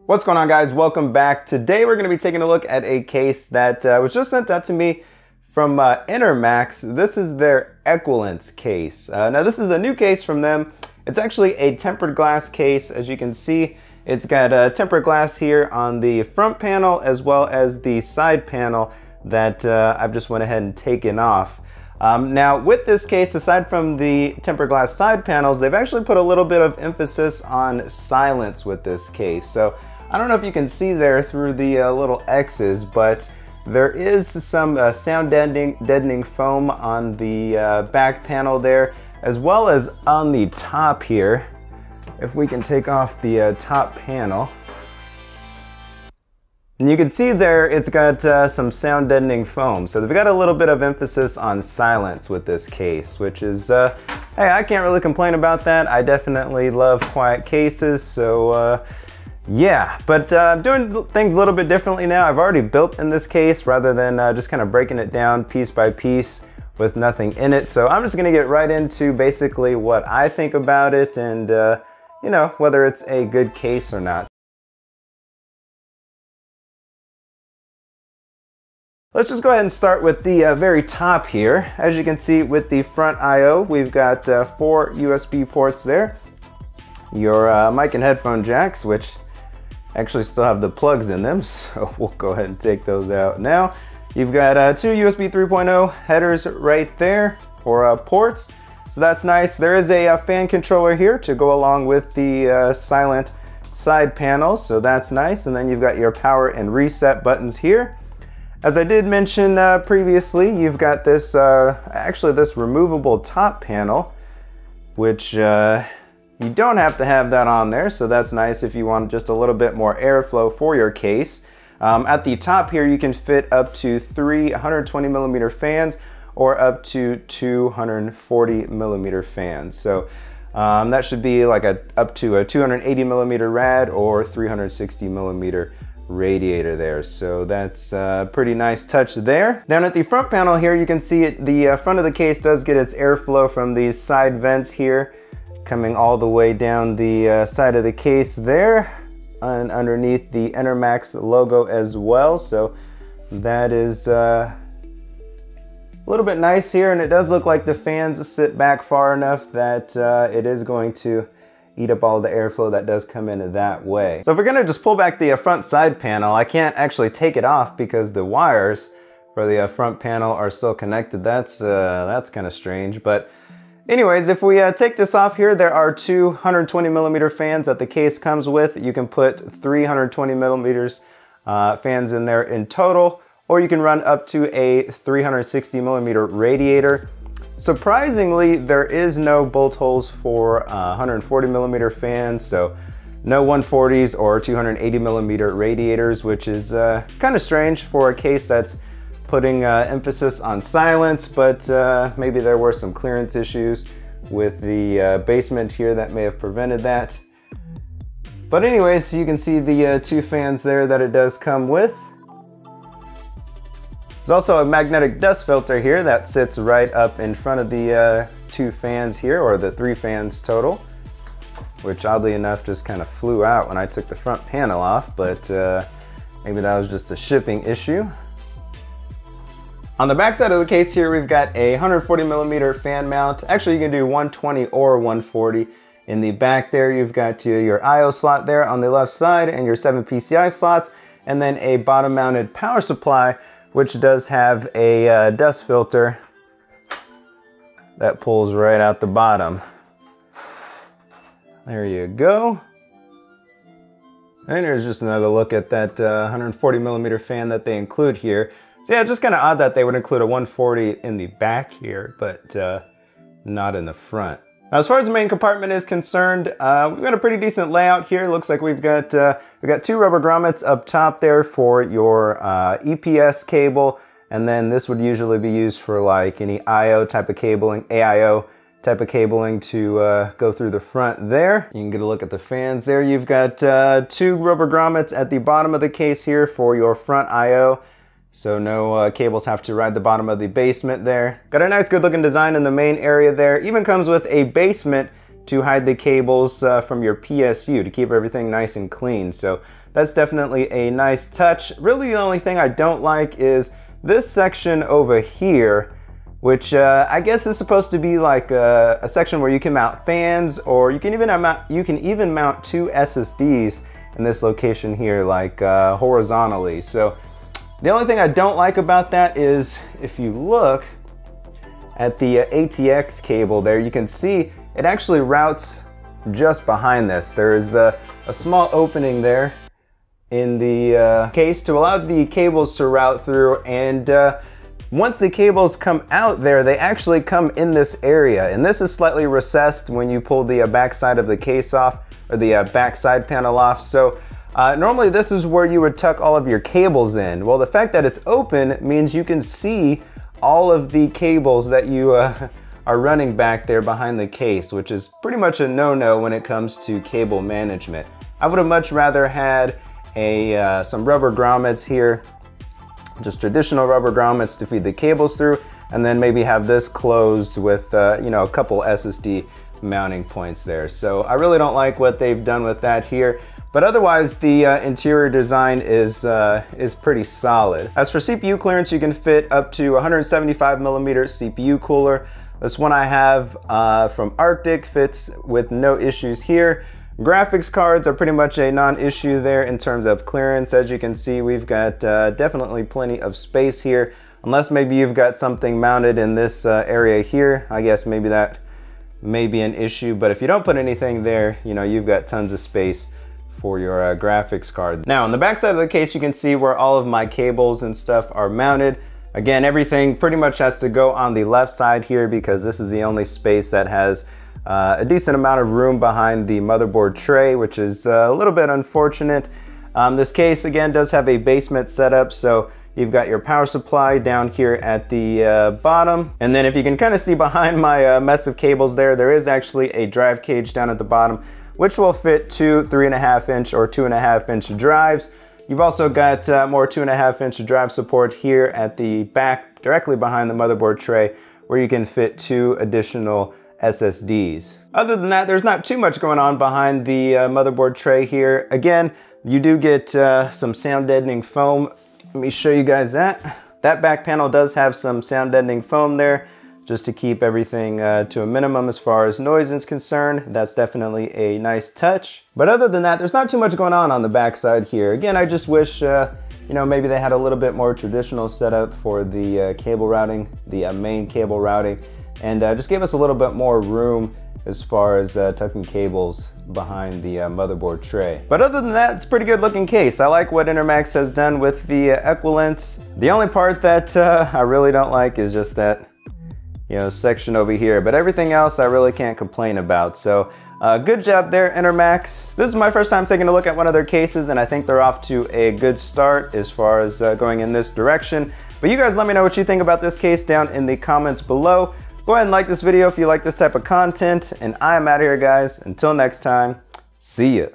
What's going on, guys? Welcome back. Today we're going to be taking a look at a case that was just sent out to me from Enermax. This is their EQUILENCE case. Now this is a new case from them. It's actually a tempered glass case. As you can see, it's got tempered glass here on the front panel as well as the side panel that I've just went ahead and taken off. Now with this case, aside from the tempered glass side panels, they've actually put a little bit of emphasis on silence with this case. So I don't know if you can see there through the little X's, but there is some sound deadening foam on the back panel there, as well as on the top here. If we can take off the top panel. And you can see there it's got some sound deadening foam. So they've got a little bit of emphasis on silence with this case, which is, hey, I can't really complain about that. I definitely love quiet cases, so yeah. But I'm doing things a little bit differently now. I've already built in this case rather than just kind of breaking it down piece by piece with nothing in it. So I'm just gonna get right into basically what I think about it and you know, whether it's a good case or not. Let's just go ahead and start with the very top here. As you can see with the front I/O, we've got 4 USB ports there. Your mic and headphone jacks, which actually still have the plugs in them, so we'll go ahead and take those out now. You've got 2 USB 3.0 headers right there for ports, so that's nice. There is a fan controller here to go along with the silent side panels, so that's nice. And then you've got your power and reset buttons here. As I did mention previously, you've got this, actually this removable top panel, which you don't have to have that on there, so that's nice if you want just a little bit more airflow for your case. At the top here, you can fit up to 3 120mm fans or up to 240mm fans. So that should be like up to a 280mm rad or 360mm radiator there. So that's a pretty nice touch there. Down at the front panel here, you can see the front of the case does get its airflow from these side vents here, coming all the way down the side of the case there, and underneath the Enermax logo as well. So that is a little bit nice here, and it does look like the fans sit back far enough that it is going to eat up all the airflow that does come in that way. So if we're gonna just pull back the front side panel, I can't actually take it off because the wires for the front panel are still connected. That's kind of strange, but anyways, if we take this off here, there are 2 120mm fans that the case comes with. You can put 3 120mm fans in there in total, or you can run up to a 360mm radiator. Surprisingly, there is no bolt holes for 140mm fans, so no 140s or 280mm radiators, which is kind of strange for a case that's putting emphasis on silence, but maybe there were some clearance issues with the basement here that may have prevented that. But anyways, you can see the 2 fans there that it does come with. There's also a magnetic dust filter here that sits right up in front of the 2 fans here, or the 3 fans total, which oddly enough just kind of flew out when I took the front panel off, but maybe that was just a shipping issue. On the back side of the case here, we've got a 140mm fan mount. Actually, you can do 120 or 140. In the back there, you've got your I/O slot there on the left side and your 7 PCI slots, and then a bottom mounted power supply, which does have a dust filter that pulls right out the bottom. There you go. And here's just another look at that 140mm fan that they include here. So yeah, it's just kind of odd that they would include a 140 in the back here, but not in the front. Now, as far as the main compartment is concerned, we've got a pretty decent layout here. Looks like we've got 2 rubber grommets up top there for your EPS cable, and then this would usually be used for like any I/O type of cabling, AIO type of cabling to go through the front there. You can get a look at the fans there. You've got 2 rubber grommets at the bottom of the case here for your front I/O. So no cables have to ride the bottom of the basement there. Got a nice good looking design in the main area there. Even comes with a basement to hide the cables from your PSU to keep everything nice and clean. So that's definitely a nice touch. Really the only thing I don't like is this section over here, which I guess is supposed to be like a section where you can mount fans, or you can even mount two SSDs in this location here, like horizontally. So the only thing I don't like about that is if you look at the ATX cable there, you can see it actually routes just behind this. There's a small opening there in the case to allow the cables to route through, and once the cables come out there, they actually come in this area, and this is slightly recessed when you pull the backside of the case off, or the backside panel off. So normally this is where you would tuck all of your cables in. Well, the fact that it's open means you can see all of the cables that you are running back there behind the case, which is pretty much a no-no when it comes to cable management. I would have much rather had some rubber grommets here, just traditional rubber grommets to feed the cables through, and then maybe have this closed with you know, a couple SSD mounting points there. So I really don't like what they've done with that here. But otherwise, the interior design is pretty solid. As for CPU clearance, you can fit up to 175 millimeter CPU cooler. This one I have from Arctic fits with no issues here. Graphics cards are pretty much a non-issue there in terms of clearance. As you can see, we've got definitely plenty of space here, unless maybe you've got something mounted in this area here. I guess maybe that may be an issue, but if you don't put anything there, you know, you've got tons of space for your graphics card. Now on the back side of the case, you can see where all of my cables and stuff are mounted. Again, everything pretty much has to go on the left side here because this is the only space that has a decent amount of room behind the motherboard tray, which is a little bit unfortunate. This case again does have a basement setup, so you've got your power supply down here at the bottom. And then if you can kind of see behind my mess of cables there, there is actually a drive cage down at the bottom, which will fit two 3.5 inch or 2.5 inch drives. You've also got more 2.5 inch drive support here at the back, directly behind the motherboard tray, where you can fit two additional SSDs. Other than that, there's not too much going on behind the motherboard tray here. Again, you do get some sound deadening foam. Let me show you guys that. That back panel does have some sound deadening foam there, just to keep everything to a minimum as far as noise is concerned. That's definitely a nice touch. But other than that, there's not too much going on the back side here. Again, I just wish, you know, maybe they had a little bit more traditional setup for the cable routing, the main cable routing, and just gave us a little bit more room as far as tucking cables behind the motherboard tray. But other than that, it's a pretty good looking case. I like what Enermax has done with the EQUILENCE. The only part that I really don't like is just that, you know, section over here, but everything else I really can't complain about. So good job there, Enermax. This is my first time taking a look at one of their cases, and I think they're off to a good start as far as going in this direction. But you guys let me know what you think about this case down in the comments below. Go ahead and like this video if you like this type of content, and I am out of here, guys. Until next time, see ya.